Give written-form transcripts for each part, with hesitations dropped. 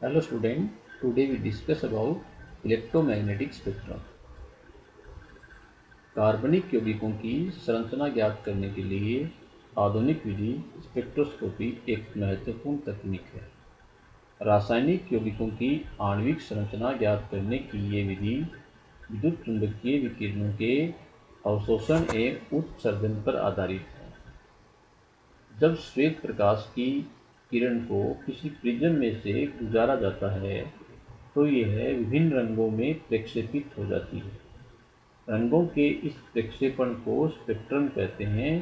Hello student, today we discuss about electromagnetic spectrum. कार्बनिक यौगिकों की संरचना ज्ञात करने के लिए आधुनिक विधि स्पेक्ट्रोस्कोपी एक महत्वपूर्ण तकनीक है। रासायनिक यौगिकों की आणविक संरचना ज्ञात करने की ये विधि विद्युत चुंबकीय विकिरणों के अवशोषण एवं उत्सर्जन पर आधारित है। जब श्वेत प्रकाश की किरण को किसी प्रिज्म में से गुजारा जाता है तो यह विभिन्न रंगों में प्रक्षेपित हो जाती है। रंगों के इस प्रक्षेपण को स्पेक्ट्रम कहते हैं।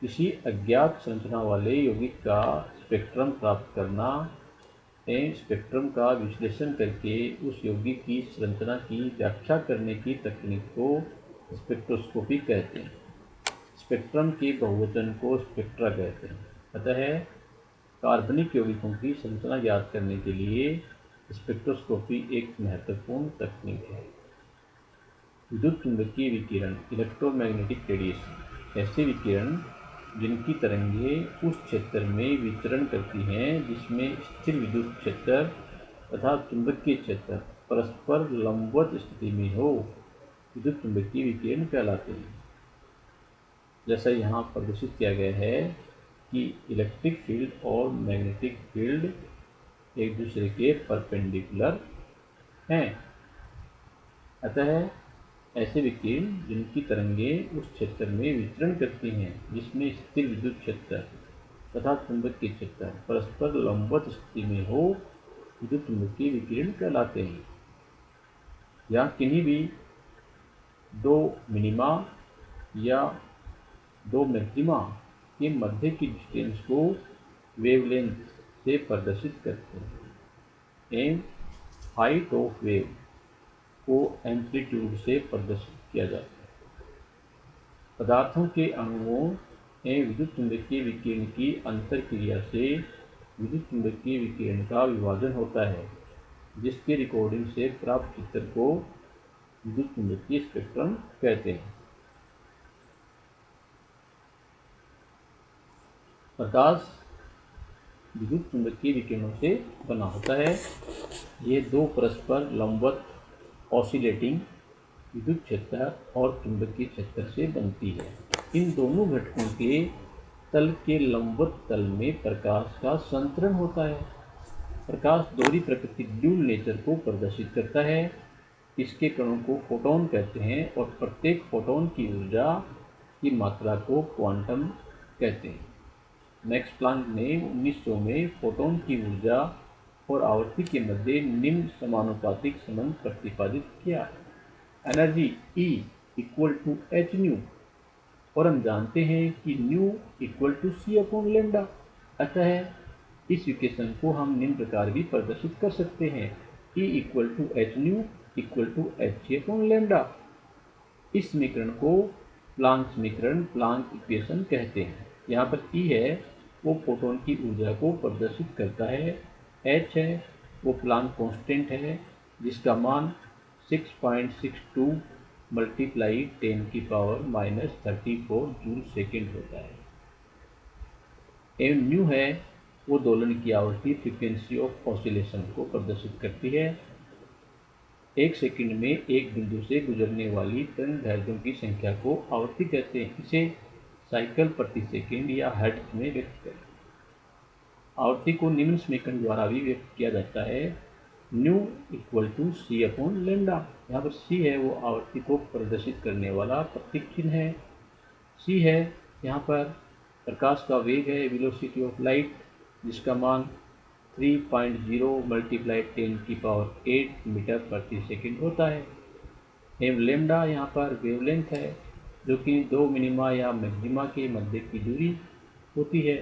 किसी अज्ञात संरचना वाले यौगिक का स्पेक्ट्रम प्राप्त करना एवं स्पेक्ट्रम का विश्लेषण करके उस यौगिक की संरचना की व्याख्या करने की तकनीक को स्पेक्ट्रोस्कोपी कहते हैं। स्पेक्ट्रम के बहुवचन को स्पेक्ट्रा कहते हैं। अतः कार्बनिक यौगिकों की संरचना ज्ञात करने के लिए स्पेक्ट्रोस्कोपी एक महत्वपूर्ण तकनीक है। विद्युत चुंबकीय विकिरण इलेक्ट्रोमैग्नेटिक रेडिएशन ऐसे विकिरण जिनकी तरंगें उस क्षेत्र में विचरण करती हैं जिसमें स्थिर विद्युत क्षेत्र तथा चुंबकीय क्षेत्र परस्पर लंबवत स्थिति में हो, विद्युत चुंबकीय विकिरण कहलाते हैं। जैसा यहाँ प्रदर्शित किया गया है कि इलेक्ट्रिक फील्ड और मैग्नेटिक फील्ड एक दूसरे के परपेंडिकुलर हैं। अतः ऐसे विकिरण जिनकी तरंगें उस क्षेत्र में विचरण करती हैं जिसमें स्थिर विद्युत क्षेत्र तथा चुंबकीय क्षेत्र परस्पर लंबवत स्थिति में हो, विद्युत चुंबकीय विकिरण कहलाते हैं। यहाँ किन्हीं भी दो मिनिमा या दो मैक्सिमा के मध्य की डिस्टेंस को वेवलेंथ से प्रदर्शित करते हैं एवं हाइट ऑफ वेव को एम्पलीट्यूड से प्रदर्शित किया जाता है। पदार्थों के अणुओं एवं विद्युत चुंबकीय विकिरण की अंतर क्रिया से विद्युत चुंबकीय विकिरण का विभाजन होता है, जिसके रिकॉर्डिंग से प्राप्त चित्र को विद्युत चुंबकीय स्पेक्ट्रम कहते हैं। प्रकाश विद्युत चुंबकीय विकिरणों से बना होता है। ये दो परस्पर लंबवत ऑसिलेटिंग विद्युत क्षेत्र और चुंबकीय क्षेत्र से बनती है। इन दोनों घटकों के तल के लंबवत तल में प्रकाश का संचरण होता है। प्रकाश दोहरी प्रकृति ड्यूल नेचर को प्रदर्शित करता है। इसके कणों को फोटोन कहते हैं और प्रत्येक फोटोन की ऊर्जा की मात्रा को क्वांटम कहते हैं। मैक्स प्लांक ने 1900 में फोटोन की ऊर्जा और आवृत्ति के मध्य निम्न समानुपातिक संबंध प्रतिपादित किया। Energy E equal to H nu, और हम जानते हैं कि nu equal to C upon lambda. अतः इस इक्वेशन को हम निम्न प्रकार भी प्रदर्शित कर सकते हैं। E equal to H nu equal to H C upon lambda. इस समीकरण को प्लांक समीकरण प्लांक इक्वेशन कहते हैं। यहाँ पर E है वो फोटोन की ऊर्जा को प्रदर्शित करता है, H है वो प्लांक कांस्टेंट है जिसका मान 6.62 मल्टीप्लाई 10 की पावर -34 जूल सेकेंड होता है। एवं न्यू है वो दोलन की आवृत्ति फ्रीक्वेंसी ऑफ ऑसिलेशन को प्रदर्शित करती है। एक सेकंड में एक बिंदु से गुजरने वाली तरंग दैर्ध्यों की संख्या को आवृत्ति कहते हैं। इसे साइकिल प्रति सेकंड या हर्ट्ज में व्यक्त करें। आवृत्ति को निम्न समीकरण द्वारा भी व्यक्त किया जाता है। Nu equal to C upon lambda. यहाँ पर सी है वो आवृत्ति को प्रदर्शित करने वाला प्रतीक चिन्ह है। सी है यहाँ पर प्रकाश का वेग है, वेलोसिटी ऑफ लाइट, जिसका मान 3.0 मल्टीप्लाई 10 की पावर 8 मीटर प्रति सेकंड होता है। एवं लेमडा यहाँ पर वेवलेंथ है जो कि दो मिनिमा या मैक्सिमा के मध्य की दूरी होती है।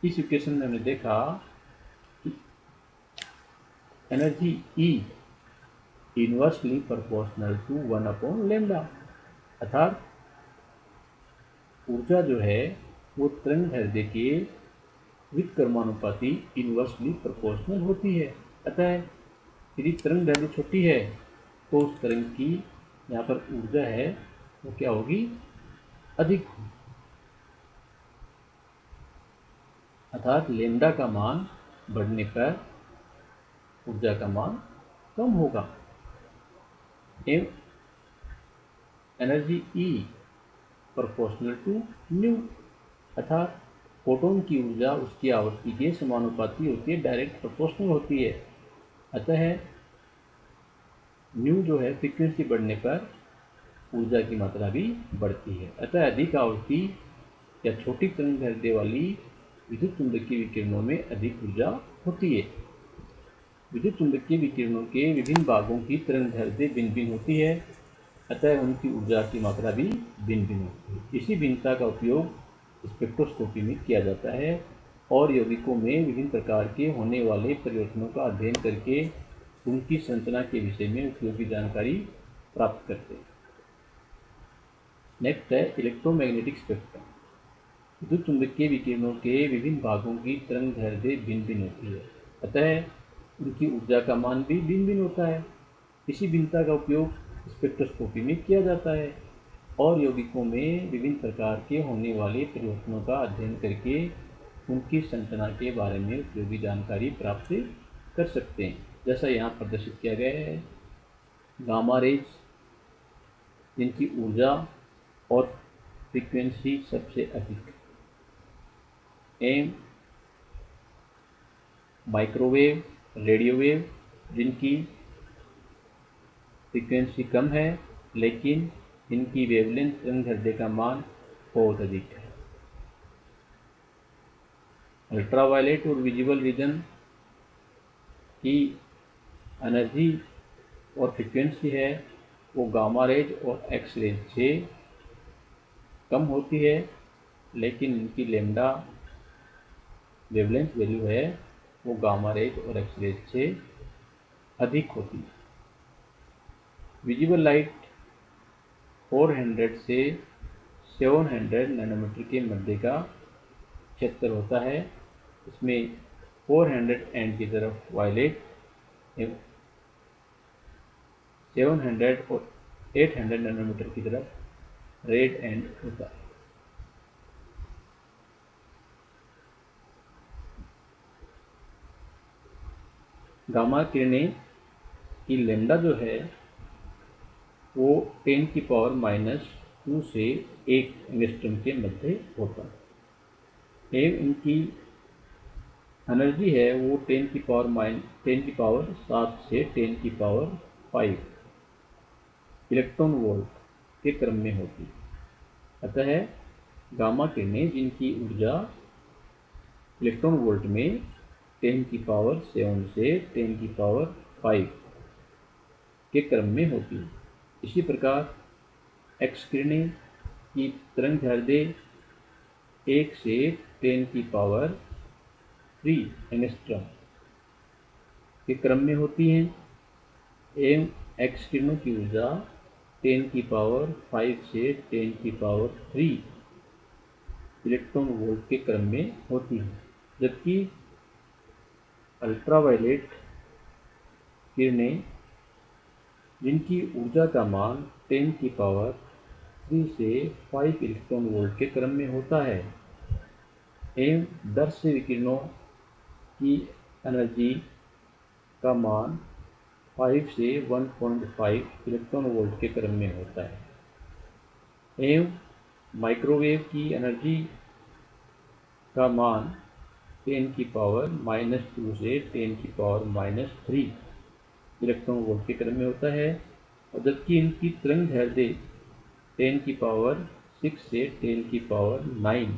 इस इक्वेशन में हमने देखा कि energy E inversely proportional to 1 upon lambda, अर्थात ऊर्जा जो है वो तरंग दैर्ध्य के व्युत्क्रमानुपाती इनवर्सली प्रोपोर्शनल होती है। अतः यदि तरंग दैर्ध्य छोटी है तो उस तरंग की यहाँ पर ऊर्जा है वो क्या होगी, अधिक होगी। अर्थात लेमडा का मान बढ़ने पर ऊर्जा का मान कम होगा। एवं energy E proportional to nu, अर्थात फोटोन की ऊर्जा उसकी आवृत्ति के समानुपाती होती है, डायरेक्ट प्रोपोर्शनल होती है। अतः न्यू जो है फ्रीक्वेंसी बढ़ने पर ऊर्जा की मात्रा भी बढ़ती है। अतः अधिक आवृत्ति या छोटी तरंग दैर्ध्य वाली विद्युत चुंबकीय विकिरणों में अधिक ऊर्जा होती है। विद्युत चुंबकीय विकिरणों के विभिन्न भागों की तरंग दैर्ध्य भिन्न भिन्न होती है, अतः उनकी ऊर्जा की मात्रा भी भिन्न भिन्न होती है। इसी भिन्नता का उपयोग स्पेक्ट्रोस्कोपी में किया जाता है और यौगिकों में विभिन्न प्रकार के होने वाले परिवर्तनों का अध्ययन करके उनकी संरचना के विषय में उपयोगी जानकारी प्राप्त करते हैं। नेक्स्ट है इलेक्ट्रोमैग्नेटिक स्पेक्ट्रम। विद्युत चुंबकीय विकिरणों के विभिन्न भागों की तरंग दैर्ध्य भिन्न भिन्न होती है, अतः उनकी ऊर्जा का मान भी भिन्न भिन्न होता है। इसी भिन्नता का उपयोग स्पेक्ट्रोस्कोपी में किया जाता है और यौगिकों में विभिन्न प्रकार के होने वाले परिवर्तनों का अध्ययन करके उनकी संरचना के बारे में उपयोगी जानकारी प्राप्त कर सकते हैं। जैसा यहाँ प्रदर्शित किया गया है, गामा रेज जिनकी ऊर्जा और फ्रीक्वेंसी सबसे अधिक, एवं माइक्रोवेव, रेडियो वेव जिनकी फ्रीक्वेंसी कम है लेकिन इनकी वेवलेंथ तरंग दैर्ध्य का मान बहुत अधिक है। अल्ट्रावायलेट और विजिबल रीजन की एनर्जी और फ्रीक्वेंसी है वो गामा रेज और एक्स रेज से कम होती है, लेकिन इनकी लैम्डा वेवलेंथ वैल्यू है वो गामा रेज और एक्स रेज से अधिक होती है। विजिबल लाइट 400 से 700 नैनोमीटर के मध्य का क्षेत्र होता है। इसमें 400 एंड की तरफ वायलेट, 700 और 800 नैनोमीटर की तरफ रेड एंड होता है। गामा किरणें की लैम्डा जो है वो 10⁻² से 1 एंगस्ट्रॉम के मध्य होता है एवं इनकी एनर्जी है वो 10⁻7 से 10⁵ इलेक्ट्रॉन वोल्ट के क्रम में होती है। अतः गामा किरणें जिनकी ऊर्जा इलेक्ट्रॉन वोल्ट में 10⁻7 से 10⁵ के क्रम में होती है। इसी प्रकार एक्स किरणें की तरंग दैर्ध्य 1 से 10⁻³ एंगस्ट्रॉम के क्रम में होती हैं एवं एक्स किरणों की ऊर्जा 10⁵ से 10⁵ इलेक्ट्रॉन वोल्ट के क्रम में होती है। जबकि अल्ट्रावायलेट किरणें जिनकी ऊर्जा का मान 10⁻³ से 5 इलेक्ट्रॉन वोल्ट के क्रम में होता है एवं दर्श्य विकिरणों की एनर्जी का मान 5 से 1.5 इलेक्ट्रॉन वोल्ट के क्रम में होता है एवं माइक्रोवेव की एनर्जी का मान 10⁻² से 10⁻³ इलेक्ट्रॉन वोल्ट के क्रम में होता है, और जबकि इनकी तरंग दैर्ध्य 10⁻6 से 10⁹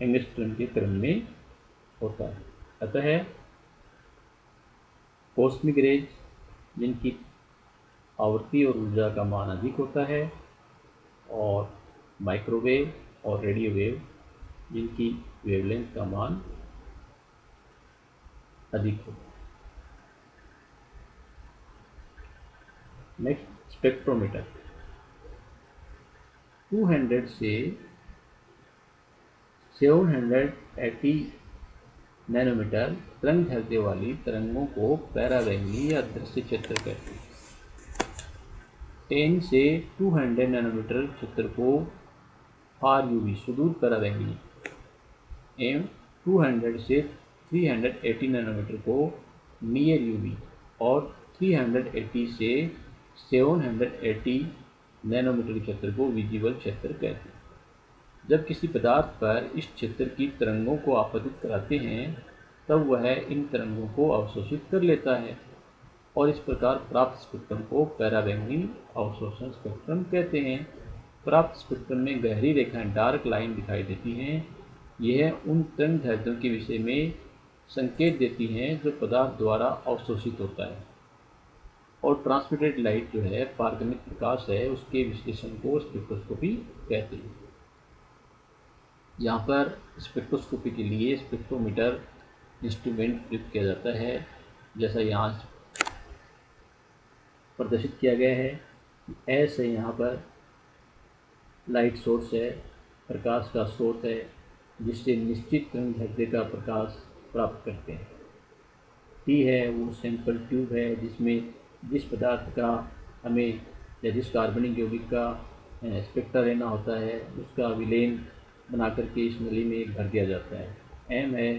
एंगस्ट्रॉम के क्रम में होता है। अतः कॉस्मिक रेज जिनकी आवृत्ति और ऊर्जा का मान अधिक होता है और माइक्रोवेव और रेडियो वेव जिनकी वेवलेंथ का मान अधिक होता है। Next spectrometer. 200 से 780 नैनोमीटर तरंग दैर्ध्य वाली तरंगों को पैराबैंगनी या दृश्य क्षेत्र कहते हैं। 10 से 200 नैनोमीटर क्षेत्र को फार यूवी सुदूर पैराबैंगनी एवं 200 से 380 नैनोमीटर को नियर यूवी और 380 से 780 नैनोमीटर क्षेत्र को विजिबल क्षेत्र कहते हैं। जब किसी पदार्थ पर इस क्षेत्र की तरंगों को आपतित कराते हैं तब वह इन तरंगों को अवशोषित कर लेता है और इस प्रकार प्राप्त स्पेक्ट्रम को पराबैंगनी अवशोषण स्पेक्ट्रम कहते हैं। प्राप्त स्पेक्ट्रम में गहरी रेखाएं डार्क लाइन दिखाई देती हैं। यह उन तरंगदैर्ध्यों के विषय में संकेत देती हैं जो पदार्थ द्वारा अवशोषित होता है। और ट्रांसमिटेड लाइट जो है, पारगमित प्रकाश है, उसके विश्लेषण को स्पेक्ट्रोस्कोपी कहते हैं। यहाँ पर स्पेक्ट्रोस्कोपी के लिए स्पेक्ट्रोमीटर इंस्ट्रूमेंट प्रयुक्त किया जाता है, जैसा यहाँ प्रदर्शित किया गया है। एस है यहाँ पर लाइट सोर्स है, प्रकाश का स्रोत है, जिससे निश्चित तरंगदैर्ध्य का प्रकाश प्राप्त करते हैं। टी है वो सैंपल ट्यूब है जिसमें जिस पदार्थ का हमें या जिस कार्बनिक यौगिक का स्पेक्ट्रा लेना होता है उसका विलेन बना करके इस नली में भर दिया जाता है। एम है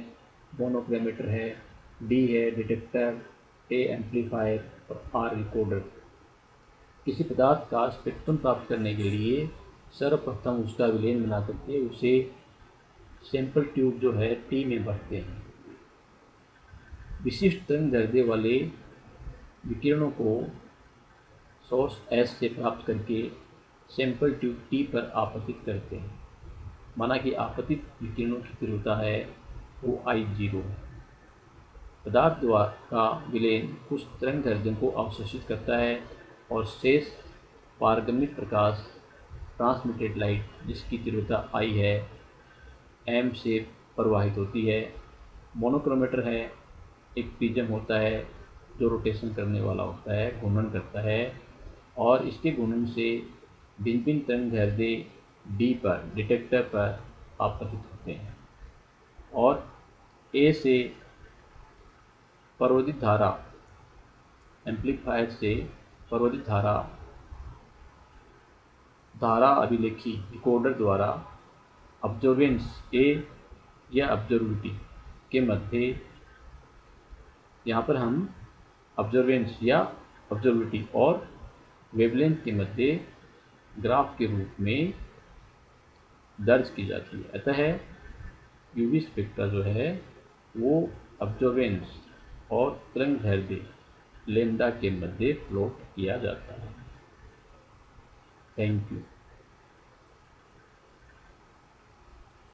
मोनोक्रोमीटर है, डी है डिटेक्टर, ए एम्पलीफायर और आर रिकॉर्डर। किसी पदार्थ का स्पेक्ट्रम प्राप्त करने के लिए सर्वप्रथम उसका विलेन बना करके उसे सैंपल ट्यूब जो है टी में भरते हैं। विशिष्ट तरंगदैर्ध्य वाले विकिरणों को सोर्स एस से प्राप्त करके सैंपल ट्यूब टी पर आपतित करते हैं। माना कि आपतित विकिरणों की तीव्रता है वो I0 है। पदार्थ द्वारा का विलेन कुछ तरंगदैर्ध्यों को अवशोषित करता है और शेष पारगम्य प्रकाश ट्रांसमिटेड लाइट जिसकी तीव्रता I है M से प्रवाहित होती है। मोनोक्रोमीटर है, एक प्रिज्म होता है जो रोटेशन करने वाला होता है, घूर्णन करता है और इसके घूर्णन से भिन्न भिन्न तरंगदैर्ध्य D पर डिटेक्टर पर आपतित होते हैं। और A से प्रवर्धित धारा एम्पलीफायर से प्रवर्धित धारा अभिलेखी रिकॉर्डर द्वारा ऑब्जर्वेंस A या ऑब्जर्विटी के मध्य, यहाँ पर हम ऑब्जर्वेंस या ऑब्जर्विटी और वेवलेंथ के मध्य ग्राफ के रूप में दर्ज की जाती है। अतः यूवी स्पेक्ट्रा जो है वो ऑब्जर्वेंस और तरंगदैर्ध्य लैम्डा के मध्य प्लॉट किया जाता है। Thank you.